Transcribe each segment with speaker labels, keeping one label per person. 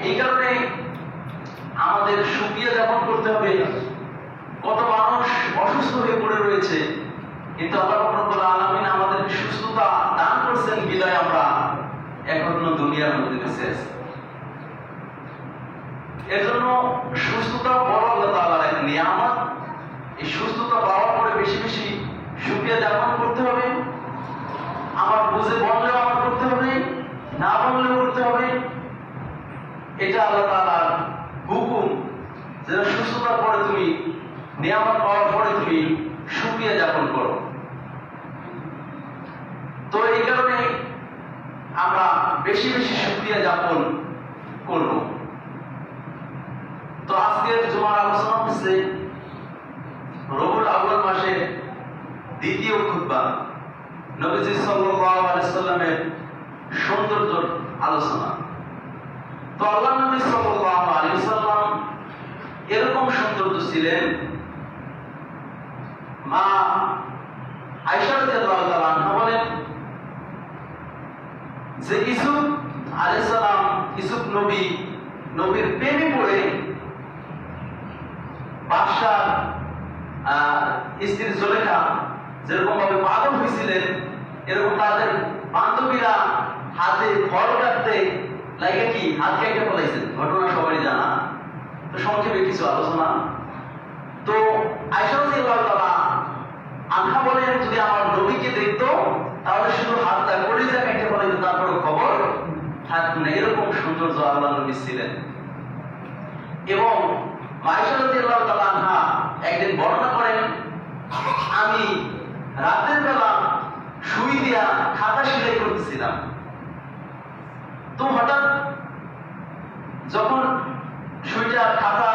Speaker 1: এই কারণে আমাদের শুকরিয়া জ্ঞাপন করতে হবে। কত মানুষ অসুস্থ হয়ে পড়ে রয়েছে, কিন্তু আল্লাহ রাব্বুল আলামিন আমাদেরকে সুস্থতা দান করেছেন বিদায় আমরা এখনো দুনিয়ার মধ্যে বেঁচে আছি। এর জন্য সুস্থতা বড় আল্লাহ তাআলার এক নিয়ামত। এই সুস্থতা পাওয়ার পরে বেশি বেশি শুকরিয়া জ্ঞাপন করতে হবে। আমার বুঝে বললেও আমার করতে হবে, না বললেও করতে হবে। এটা আল্লাহ তাআলার হুকুম যে সুস্থতার পরে তুমি, নিয়ামত পাওয়ার পরে তুমি শুকরিয়া জ্ঞাপন করো। তো এই কারণে আমরা বেশি বেশি শুকরিয়া জ্ঞাপন করব। তো আজকের জুমার আলোচনা হচ্ছে রবিউল আউয়াল মাসের দ্বিতীয় খুতবা, নবীজি সাল্লাল্লাহু আলাইহি সাল্লামের সৌন্দর্যের আলোচনা। তো আল্লাহ নবী সাল্লাল্লাহু আলাইহি সাল্লাম এরকম সৌন্দর্য ছিলেন। মা আয়েশা রাদিয়াল্লাহু তাআলা আনহা বলেন যে ইউসুফ আলাইহিস সালাম, ইউসুফ নবীর প্রেমে পড়ে বাদশার স্ত্রী জুলেখা যেরকম ভাবে পাগল হয়েছিলেন, এরকম তাদের বান্ধবীরা হাতে খড় কাটতে লাগে কি হাত কেটে ফেলাইছেন। ঘটনা সবাই জানা, তো সংক্ষেপে কিছু আলোচনা। তো আয়েশা রাদিয়াল্লাহু তাআলা আনহা বলেন যদি আমার নবীকে দেখতো তাহলে শুধু হাতটা কলিজা কেটে ফেলাইতো, তারপরে খবর থাকতো না। এরকম সৌন্দর্য আল্লাহ নবী ছিলেন। এবং আয়েশা রাদিয়াল্লাহু তাআলা আনহা একদিন বর্ণনা করেন, আমি রাতের বেলা সুই দিয়া খাতা সেলাই করতেছিলাম। তো হঠাৎ যখন সুইটা খাতা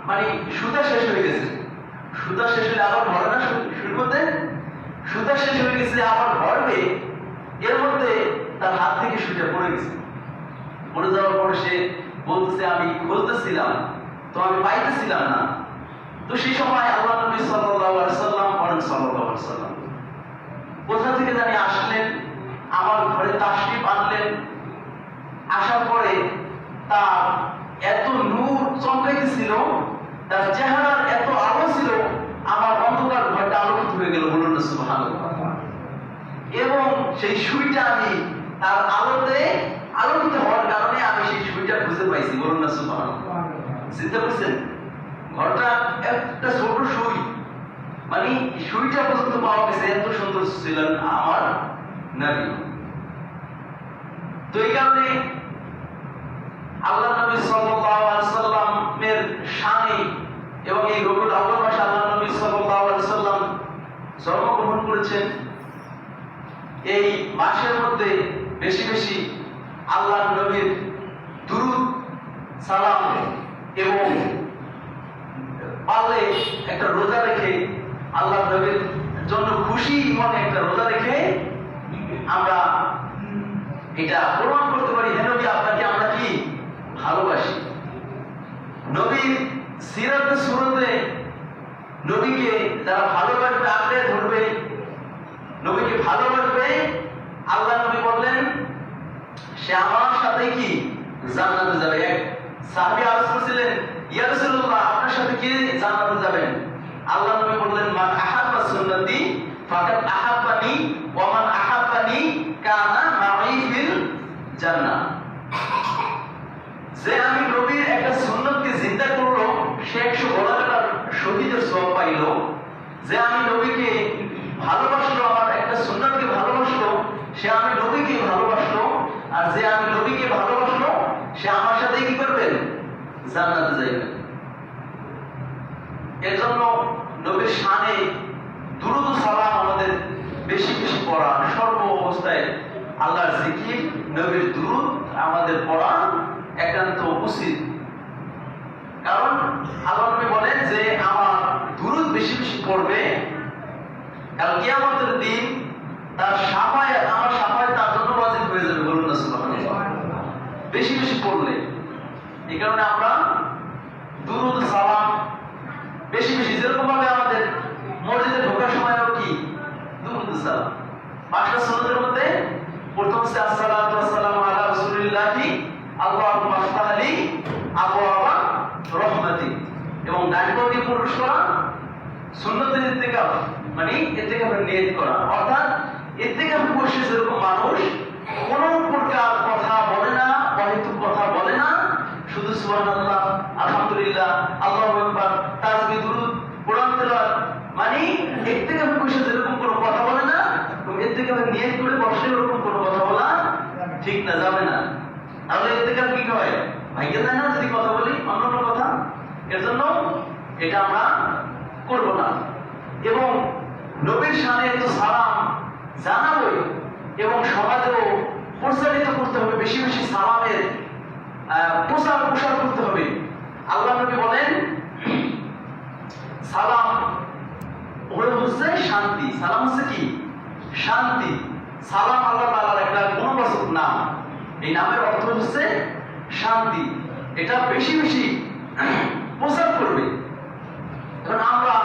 Speaker 1: মানে সুতা শেষ হয়ে গেছে, সুতা শেষ হলে আবার ধরে না শুরু করতে, সুতা শেষ হয়ে গেছে আবার ধরবে, এর মধ্যে তার হাত থেকে সুইটা পড়ে গেছে। পড়ে যাওয়ার পরে সে বলতেছে আমি খুলতেছিলাম তো আমি পাইতেছিলাম না। তো সেই সময় আল্লাহ নবী সাল্লাল্লাহু আলাইহি সাল্লাম কোথা থেকে জানি আসলেন, আমার ঘরে তাশরিফ আনলেন। আসার পরে তার এত নূর চমকাইতেছিল, তার চেহারার এত আলো ছিল, আমার অন্ধকার ঘরটা আলোকিত হয়ে গেল। বলুন না সুবহানাল্লাহ। এবং সেই সুইটা আমি তার আলোতে আলোকিত হওয়ার কারণে আমি সেই সুইটা খুঁজে পাইছি। বলুন না সুবহানাল্লাহ। চিন্তা করছেন, ঘরটা একটা ছোট সুই, মানে সুইটা পর্যন্ত পাওয়া গেছে, এত সুন্দর ছিলেন আমার নবী। তো এই কারণে আল্লাহ নবী সাল্লাল্লাহু আলাইহি সাল্লামের শানে এবং এই রবিউল আউয়াল মাসে আল্লাহ নবী সাল্লাল্লাহু আলাইহি সাল্লাম জন্মগ্রহণ করেছেন। এই মাসের মধ্যে বেশি বেশি আল্লাহ নবীর দুরূদ সালাম এবং পারলে একটা রোজা রেখে আল্লাহ নবীর জন্য খুশি মনে একটা রোজা রেখে আমরা এটা প্রমাণ করতে পারি, হে নবী আপনাকে আমরা কি ভালোবাসি। নবীর সিরাতে সুরতে নবীকে যারা ভালোবাসবে, আঁকড়ে ধরবে, নবীকে ভালোবাসবে, আল্লাহ নবী বললেন সে আমার সাথে কি জান্নাতে যাবে। এক সাহাবী আরজ করছিলেন, ইয়া রাসূলুল্লাহ আপনার সাথে কি জান্নাতে যাবেন? আল্লাহ নবী বললেন মান আহাব্বা সুন্নতি ফাকাদ আহাব্বানি ওয়া মান আহাব্বানি কানা মাই ফিল জান্নাহ। যে আমি নবীর একটা সুন্নতকে জিন্দা করলো সে 100 গোলাকার শহীদের সওয়াব পাইলো। যে আমি নবীকে ভালোবাসলো, আমার একটা সুন্নতকে ভালোবাসলো, সে আমি নবীকে ভালোবাসলো। আর যে আমি নবীকে ভালোবাসলো সে আমার সাথে কি করবেন? জান্নাতে যাইবেন। এর জন্য নবীর শানে দুরূদ ও সালাম আমাদের বেশি বেশি পড়া, সর্ব অবস্থায় আল্লাহর জিকির, নবীর দুরূদ আমাদের পড়া একান্ত উচিত। কারণ আল্লাহ নবী বলেন যে আমার দুরূদ বেশি বেশি পড়বে, কাল কিয়ামতের দিন তার শাফায়াত, আমার শাফায়াত তার জন্য ওয়াজিব হয়ে যাবে। বলুন না সুবহানাল্লাহ। বেশি বেশি পড়লে, এই কারণে আমরা দুরূদ সালাম বেশি বেশি, যেরকম ভাবে আমাদের মসজিদে ঢোকার সময়ও কি দুরূদ সালাম। 5টা সুন্নতের মধ্যে প্রথম হচ্ছে আসসালাতু ওয়াসসালামু আলা রাসূলিল্লাহি আল্লাহ আল্লাহু মাফতাহলি আবওয়াবা রহমাতি, এবং ডান পা দিয়ে প্রবেশ করা সুন্নতের ইত্তেকাফ, মানে ইত্তেকাফের নিয়ত করা। অর্থাৎ ইত্তেকাফে বসে যেরকম মানুষ কোনো প্রকার কথা বলে না, অহেতুক কথা বলে না, শুধু সুবহানাল্লাহ, আলহামদুলিল্লাহ, আল্লাহু আকবার, তাসবিহ, দুরূদ, কোরআন তেলাওয়াত, মানে ইত্তেকাফে বসে যেরকম কোনো কথা বলে না, তুমি ইত্তেকাফে নিয়ত করে বসে এরকম কোনো কথা বলা ঠিক না, যাবে না। তাহলে ইত্তেকাফ কি হয়? ভাইকে যায় না যদি কথা বলি অন্য কথা। এর জন্য এটা আমরা করব না। এবং নবীর শানে তো সালাম জানাবই, এবং সমাজেও প্রচারিত করতে হবে, বেশি বেশি সালামের প্রচার করতে হবে। আল্লাহ নবী বলেন সালাম হচ্ছে শান্তি। সালাম হচ্ছে কি? শান্তি। সালাম আল্লাহ তাআলার একটা গুণবাচক নাম, এই নামের অর্থ হচ্ছে শান্তি। এটা বেশি বেশি প্রচার করবে। কারণ আমরা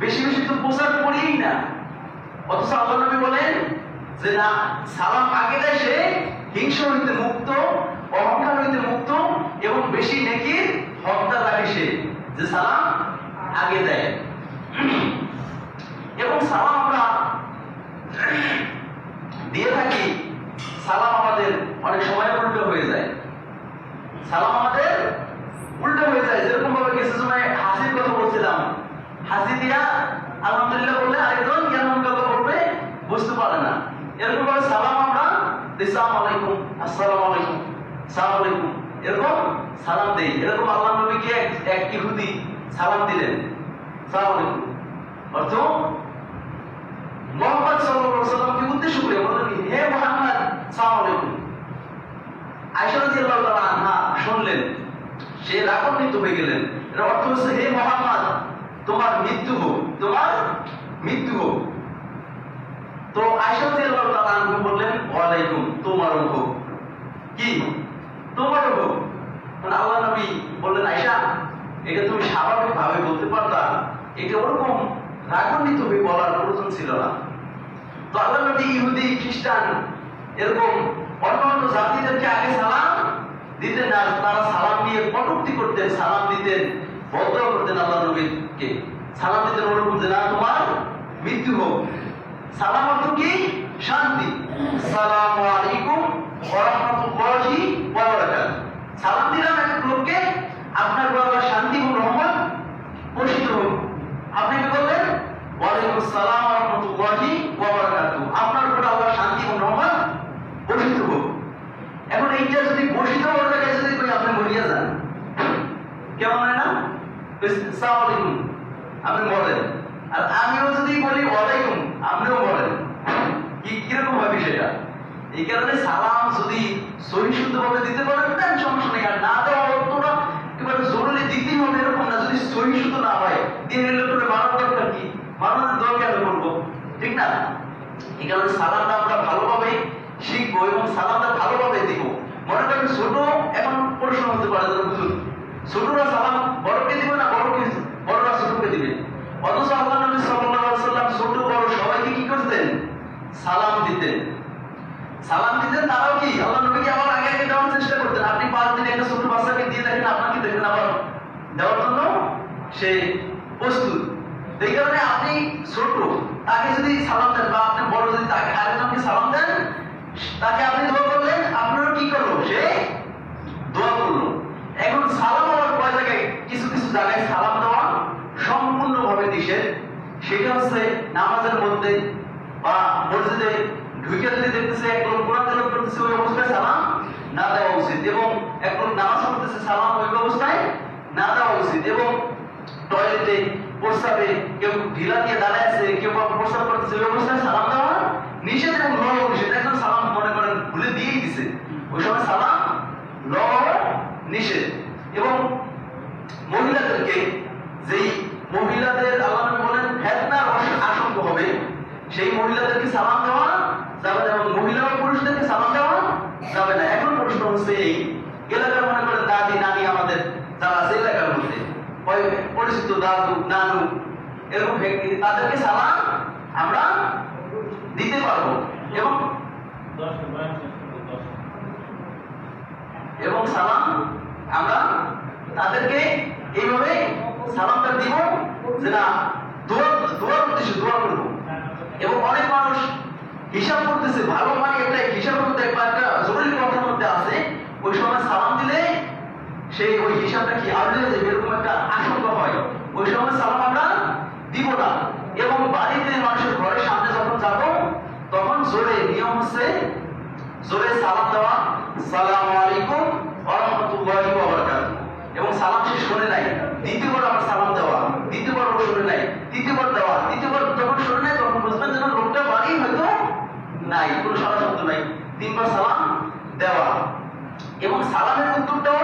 Speaker 1: বেশি বেশি তো প্রচার করিই না, অথচ আল্লাহ নবী বলেন যে না, সালাম আগে দেয় সে হিংসা হইতে মুক্ত, অহংকার হইতে মুক্ত, এবং বেশি নেকির হকদার রাখে সে, যে সালাম আগে দেয়। এবং সালাম আমরা দিয়ে থাকি, সালাম আমাদের অনেক সময় উল্টো হয়ে যায়। সালাম আমাদের উল্টো হয়ে যায়। যেরকম ভাবে কিছু সময় হাসির কথা বলছিলাম, হাসি দিয়া আলহামদুলিল্লাহ বললে আরেকজন কেমন কথা বলবে বুঝতে পারে না। এরকম ভাবে সালাম আমরা আসসালামু আলাইকুম, আসসালামু আলাইকুম, আসসালামু আলাইকুম, এরকম সালাম দেই। এরকম আল্লাহ নবীকে এক ইহুদি সালাম দিলেন, আসসালামু আলাইকুম, অর্থ মুহাম্মদ সাল্লাল্লাহু আলাইহি ওয়াসাল্লামকে উদ্দেশ্য করে বললেন, হে মুহাম্মদ আসসালামু আলাইকুম। আয়েশা রাদিয়াল্লাহু তাআলা আনহা শুনলেন, সে রাগান্বিত হয়ে গেলেন। এর অর্থ হচ্ছে, হে মুহাম্মদ তোমার মৃত্যু হোক, তোমার মৃত্যু হোক। তো আয়েশা রাদিয়াল্লাহু তাআলা আনহা বললেন, ওয়া আলাইকুম, তোমারও হোক। কি? তোমারও হোক। মানে আল্লাহ নবী বললেন, আয়েশা এটা তুমি স্বাভাবিকভাবে বলতে পারতা, এটা ওরকম রাগান্বিত হয়ে বলার প্রয়োজন ছিল না। তো আল্লাহ নবী ইহুদি, খ্রিস্টান, এরকম অন্যান্য জাতিদেরকে আগে সালাম দিতেন না, তারা সালাম দিয়ে কটূক্তি করতেন, সালাম দিতেন, বদয়া করতেন আল্লাহ নবীকে। সালাম দিতেন ওরকম যে না, তোমার মৃত্যু হোক। সালাম অর্থ কি? শান্তি। আসসালামু আলাইকুম ওয়া রাহমাতুল্লাহি ওয়া বারাকাতুহু। সালাম দিলাম এক লোককে, আপনার উপর আল্লাহর শান্তি এবং রহমত বর্ষিত হোক। আপনি কি বললেন? ওয়া আলাইকুম আসসালাম ওয়া রাহমাতুল্লাহি ওয়া বারাকাতুহু, আপনার উপর আল্লাহর শান্তি এবং রহমত বর্ষিত হোক। এখন এইটা যদি বর্ষিত হওয়ার জায়গায় যদি কই আপনি মরিয়া যান, কেমন হয় না? আসসালামু আলাইকুম আপনি বলেন, আর আমিও যদি বলি ওয়ালাইকুম আপনিও বলেন, কিরকম হবে সেটা? এই কারণে সালাম যদি সহিষ্ণুভাবে দিতে পারেন তার সমস্যা নেই, আর না দেওয়া অর্থটা একেবারে জরুরি দিতেই হবে এরকম না। যদি সহিষ্ণু না হয়, দিয়ে নিলে তোরে মানার দরকার কি? মানানোর দরকার আমি বলবো, ঠিক না? এই কারণে সালামটা আমরা ভালোভাবে শিখবো এবং সালামটা ভালোভাবে দিব। মনে করেন ছোট এখন প্রশ্ন হতে পারে, ছোটরা সালাম বড়কে দিবে না, বড়রা ছোটকে দিবে। অথচ আল্লাহ নবী সাল্লাল্লাহু আলাইহি ওয়াসাল্লাম ছোট বড় সবাইকে কি করতেন? সালাম দিতেন। সালাম দিতেন, তারাও কি আল্লাহ নবীকে আবার আগে আগে দেওয়ার চেষ্টা করতেন। আপনি 5 দিন একটা ছোট বাচ্চাকে দিয়ে দেখেন, আপনাকে দেখবেন আবার দেওয়ার জন্য সে প্রস্তুত। এই কারণে আপনি ছোট তাকে যদি সালাম দেন, বা আপনি বড় যদি তাকে আরেকজনকে সালাম দেন, তাকে আপনি দোয়া করলেন, আপনারও কি করলো? সে দোয়া করলো। এখন সালাম আবার কয় জায়গায়, কিছু কিছু জায়গায় সালাম দেওয়া সম্পূর্ণভাবে নিষেধ। সেটা হচ্ছে নামাজের মধ্যে বা মসজিদে ঢুকে যদি দেখতেছে এক লোক কোরআন তেলাওয়াত করতেছে, ওই অবস্থায় সালাম না দেওয়া উচিত। এবং এক লোক নামাজ পড়তেছে, সালাম ওই অবস্থায় না দেওয়া উচিত। এবং টয়লেটে, প্রস্রাবে কেউ ঢিলা দিয়ে দাঁড়ায় আছে, কেউ প্রস্রাব করতেছে, ওই অবস্থায় সালাম দেওয়া নিষেধ এবং ল নিষেধ। একজন সালাম মনে করেন ভুলে দিয়েই দিছে, ওই সময় সালাম ল নিষেধ। এবং মহিলাদেরকে, যেই মহিলাদের আল্লাহ নবী বলেন ফিতনার আশঙ্কা হবে, সেই মহিলাদেরকে সালাম দেওয়া যাবে না, এবং মহিলা ও পুরুষদেরকে সালাম দেওয়া যাবে না। এখন প্রশ্ন হচ্ছে, এই এলাকার মনে করেন দাদি নানি আমাদের যারা আছে এলাকার মধ্যে পরিচিত দাদু নানু এরকম ব্যক্তি, তাদেরকে সালাম আমরা দিতে পারবো। এবং এবং সালাম আমরা তাদেরকে এইভাবে সালামটা দিব যে না দোয়ার উদ্দেশ্যে দোয়া করবো। এবং অনেক মানুষ হিসাব করতেছে, ভালো মানে একটা হিসাবের মধ্যে একটা জরুরি কথার মধ্যে আছে, ওই সময় সালাম দিলে সেই ওই হিসাবটা কি আউট হয়ে যাবে এরকম একটা আশঙ্কা হয়, ওই সময় সালাম আমরা দিব না। এবং বাড়িতে মানুষের ঘরের সামনে যখন যাব তখন জোরে, নিয়ম হচ্ছে জোরে সালাম দেওয়া, সালামু আলাইকুম ওয়া রাহমাতুল্লাহি ওয়া বারাকাতুহু। এবং সালাম সে শুনে নাই, দ্বিতীয়বার আবার সালাম দেওয়া, দ্বিতীয়বার ও শুনে নাই, তৃতীয়বার দেওয়া, তৃতীয়বার যখন শুনে নাই তখন বুঝবেন যেন লোকটা বাড়ি হয়তো নাই, কোনো সারা শব্দ নাই, তিনবার সালাম দেওয়া। এবং সালামের উত্তরটাও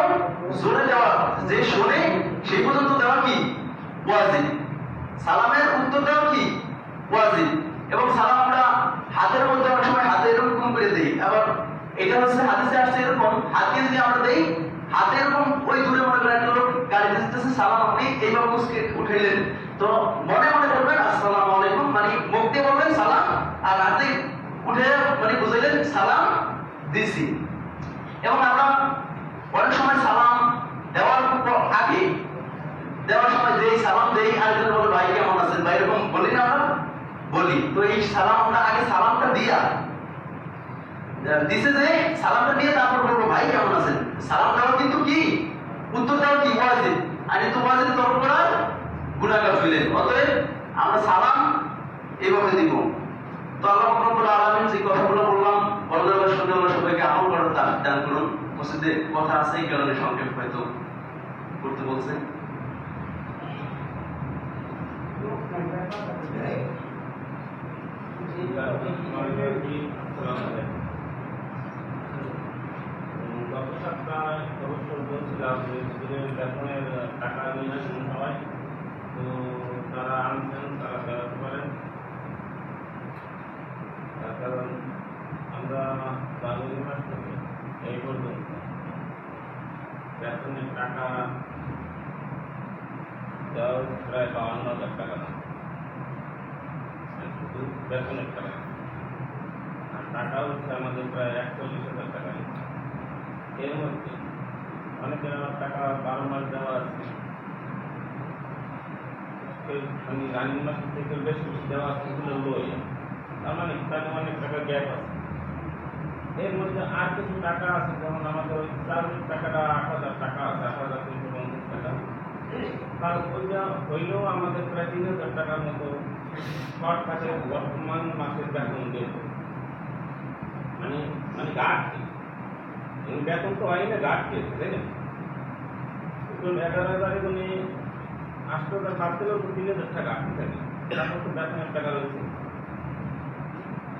Speaker 1: জোরে দেওয়া, যে শোনে সেই পর্যন্ত দেওয়া কি ওয়াজিব। সালামের উত্তরটাও কি ওয়াজিব। এবং সালাম আমরা হাতের মধ্যে অনেক সময় হাতে এরকম করে দেই, আবার এটা হচ্ছে হাদিসে আসছে এরকম হাতে যদি আমরা দেই, হাতে এরকম ওই দূরে মনে করেন একটা লোক গাড়ি দিতেছে, সালাম আপনি এইভাবে মুসকে উঠাইলেন, তো মনে মনে বলবেন আসসালামু আলাইকুম, মানে মুখ দিয়ে বলবেন সালাম, আর হাতে উঠে মানে বুঝাইলেন সালাম দিছি। এবং আমরা অনেক সময় সালাম দেওয়ার আগে দেওয়ার সময় দেই, সালাম দেই, আরেকজন বলে ভাই কেমন আছেন, ভাই এরকম বলি না আমরা, বলি। তো এই সালাম আমরা আগে সালামটা দিয়া দিছে যে সালামটা দিয়ে তারপর বলবো ভাই কেমন আছেন। সালাম দেওয়া কিন্তু কি উত্তর দেওয়া কি ওয়াজিব, আর তো ওয়াজিব তর্ক করার গুনাহগার হইলেন। অতএব আমরা সালাম এইভাবে দিব। তো আল্লাহ রাব্বুল আলামিন যে কথাগুলো বললাম বড়দের সঙ্গে আমরা সবাইকে আমল করার দান করুন। মসজিদে কথা আছে, এই কারণে সংক্ষেপ হয়তো করতে বলছেন।
Speaker 2: গত সপ্তাহে অবশ্য বলছিলাম যে স্কুলের বেতনের টাকা নিয়ে আসেন সবাই, তো তারা আনছেন, তারা বেরোতে পারেন। তার কারণ আমরা জানুয়ারি মাস থেকে এই পর্যন্ত বেতনের টাকা দেওয়া প্রায় 52,000 টাকা না, শুধু বেতনের টাকা। আর টাকা হচ্ছে আমাদের প্রায় 41,000 টাকা। এর মধ্যে অনেকের আমার টাকা 12 মাস দেওয়া আছে, আমি রানিং মাস থেকে বেশি বেশি দেওয়া আছে, এগুলো লই, তার মানে তাদের অনেক টাকা গ্যাপ আছে। এর মধ্যে আর কিছু টাকা আছে, যেমন আমাদের ওই চাকরির টাকাটা 8,000 টাকা আছে, 8,350 টাকা, তার ওইটা হইলেও আমাদের প্রায় 3,000 টাকার মতো শর্ট থাকে বর্তমান মাসের বেতন দেব, মানে মানে ঘাটতি। বেতন তো হয় না, ঘাটতি আছে, তাই না? 11,000 উনি 8,000 বাদ দিলেও 3,000 টাকা ঘাটতি থাকে, তারপর তো বেতনের টাকা রয়েছে।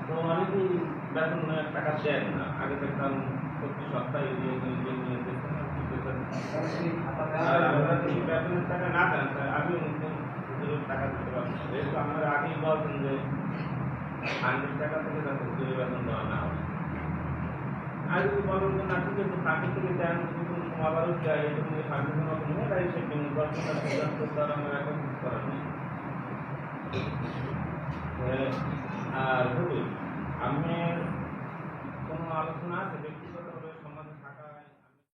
Speaker 2: তো অনেকেই বেতন টাকা দেন না, আগে দেখতাম প্রতি সপ্তাহে দিয়ে আর আমরা যদি বেতনের টাকা না দেন আমিও টাকা দিতে পারবো। যেহেতু আপনারা আগেই বলছেন যে 100 টাকা থেকে তাদের বেতন দেওয়া না হবে, আর যদি বলেন যে না ঠিক আছে তাকে থেকে দেন, যদি কোনো সময় আবারও চাই এটা নিয়ে সার্ভিসের মতো নিয়ে তাই সে কিন্তু দর্শকরা সিদ্ধান্ত দ্বারা আমার এখন করার নেই। আর হুজুর, আমি কোনো আলোচনা আছে